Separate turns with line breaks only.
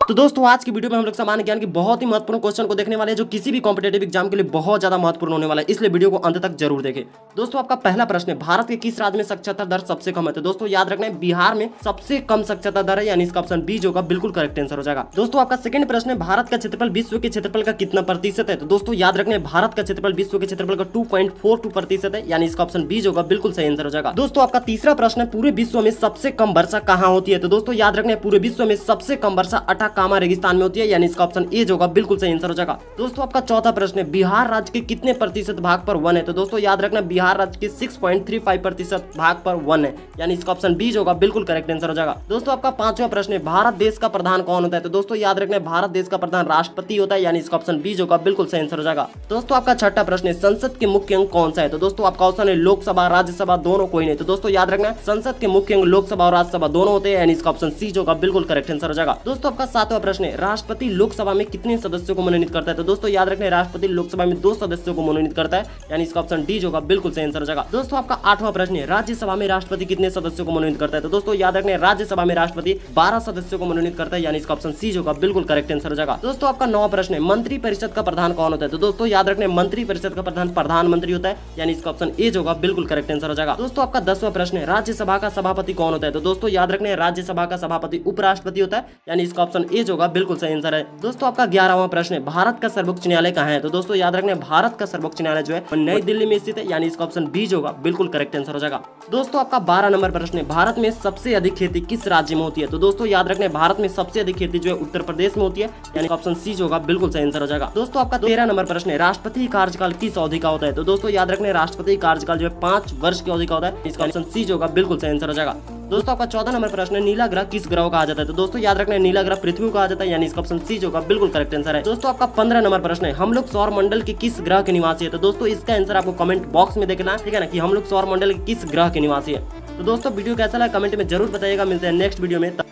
तो दोस्तों आज की वीडियो में हम लोग सामान्य ज्ञान की बहुत ही महत्वपूर्ण क्वेश्चन को देखने वाले हैं जो किसी भी कॉम्पिटेटिव एग्जाम के लिए बहुत ज्यादा महत्वपूर्ण होने वाला है, इसलिए वीडियो को अंत तक जरूर देखें। दोस्तों आपका पहला प्रश्न है, भारत के किस राज्य में साक्षरता दर सबसे कम है? तो दोस्तों याद रखना है बिहार में सबसे कम साक्षरता दर है, यानी इसका ऑप्शन बी जो होगा बिल्कुल करेक्ट आंसर हो जाएगा। दोस्तों आपका सेकंड प्रश्न है, भारत का क्षेत्रफल विश्व के क्षेत्रफल का कितना प्रतिशत है? तो दोस्तों याद रखना है भारत का क्षेत्रफल विश्व के क्षेत्रफल का 2.42% है, यानी इसका ऑप्शन बी जो होगा बिल्कुल सही आंसर हो जाएगा। दोस्तों आपका तीसरा प्रश्न है, पूरे विश्व में सबसे कम वर्षा कहाँ होती है? तो दोस्तों याद रखना है पूरे विश्व में सबसे कम वर्षा अटाकामा रेगिस्तान में होती है, यानी इसका ऑप्शन ए जो होगा बिल्कुल सही आंसर हो जाएगा। दोस्तों आपका चौथा प्रश्न है, बिहार राज्य के कितने प्रतिशत भाग पर वन है? तो दोस्तों याद रखना बिहार राज्य के 6.35% भाग पर वन है, यानी इसका ऑप्शन बी जो होगा बिल्कुल करेक्ट आंसर हो जाएगा। दोस्तों आपका पांचवा प्रश्न है, भारत देश का प्रधान कौन होता है? तो दोस्तों याद रखना भारत देश का प्रधान राष्ट्रपति होता है, यानी इसका ऑप्शन बी जो होगा बिल्कुल सही आंसर हो जाएगा। दोस्तों आपका छठा प्रश्न है, संसद के मुख्य अंग कौन सा है? तो दोस्तों आपका ऑप्शन है लोकसभा राज्यसभा दोनों कोई नहीं। तो दोस्तों याद रखना संसद के मुख्य अंग लोकसभा और राज्यसभा दोनों होते हैं, यानी इसका ऑप्शन सी जो होगा बिल्कुल करेक्ट आंसर हो जाएगा। दोस्तों आपका सातवां प्रश्न है, राष्ट्रपति लोकसभा में कितने सदस्यों को मनोनीत करता है? तो दोस्तों याद रखना राष्ट्रपति लोकसभा में 2 सदस्यों को मनोनीत करता है, यानी इसका ऑप्शन डी जो होगा बिल्कुल सही आंसर हो जाएगा। दोस्तों आपका आठवां प्रश्न है, राज्यसभा में राष्ट्रपति कितने सदस्यों को मनोनीत करता है? तो दोस्तों याद रखना राज्यसभा में राष्ट्रपति 12 सदस्यों को मनोनीत करता है, यानी इसका ऑप्शन सी जो होगा बिल्कुल करेक्ट आंसर हो जाएगा। दोस्तों आपका नौवां प्रश्न है, मंत्री परिषद का प्रधान कौन होता है? तो दोस्तों याद रखना मंत्री परिषद का प्रधान प्रधानमंत्री होता है, यानी इसका ऑप्शन ए जो होगा बिल्कुल करेक्ट आंसर हो जाएगा। दोस्तों आपका 10वां प्रश्न है, राज्यसभा का सभापति कौन होता है? तो दोस्तों याद रखना राज्यसभा का सभापति उपराष्ट्रपति होता है, यानी इसका ऑप्शन ए जो होगा बिल्कुल सही आंसर है। दोस्तों आपका 11वां प्रश्न है, भारत का सर्वोच्च न्यायालय कहाँ है? तो दोस्तों याद रखना भारत का सर्वोच्च न्यायालय जो है नई दिल्ली में स्थित है, यानी इसका ऑप्शन बी जो होगा बिल्कुल करेक्ट आंसर हो जाएगा। दोस्तों आपका 12 नंबर प्रश्न है, भारत में सबसे अधिक खेती किस राज्य में होती है? तो दोस्तों याद रखना भारत में सबसे अधिक खेती जो है उत्तर प्रदेश में होती है, यानी ऑप्शन सी जो होगा बिल्कुल सही आंसर हो जाएगा। दोस्तों आपका 13 नंबर प्रश्न है, राष्ट्रपति कार्यकाल किस अवधि का होता है? तो दोस्तों याद रखना राष्ट्रपति कार्यकाल जो है 5 वर्ष की अवधि का होता है, इसका ऑप्शन सी जो होगा बिल्कुल सही आंसर हो जाएगा। दोस्तों आपका 14 नंबर प्रश्न है, नीला ग्रह किस ग्रह कहा जाता है? तो दोस्तों याद रखना नीला ग्रह पृथ्वी को कहा जाता है, यानी इसका ऑप्शन सी जो होगा बिल्कुल करेक्ट आंसर है। दोस्तों आपका 15 नंबर प्रश्न है, हम लोग सौर मंडल के किस ग्रह के निवासी है? तो दोस्तों इसका आंसर आपको कमेंट बॉक्स में देखना है, ठीक है ना, कि हम लोग सौर मंडल के किस ग्रह के निवासी है। तो दोस्तों वीडियो कैसा लगा कमेंट में जरूर बताइएगा। मिलते हैं नेक्स्ट वीडियो में।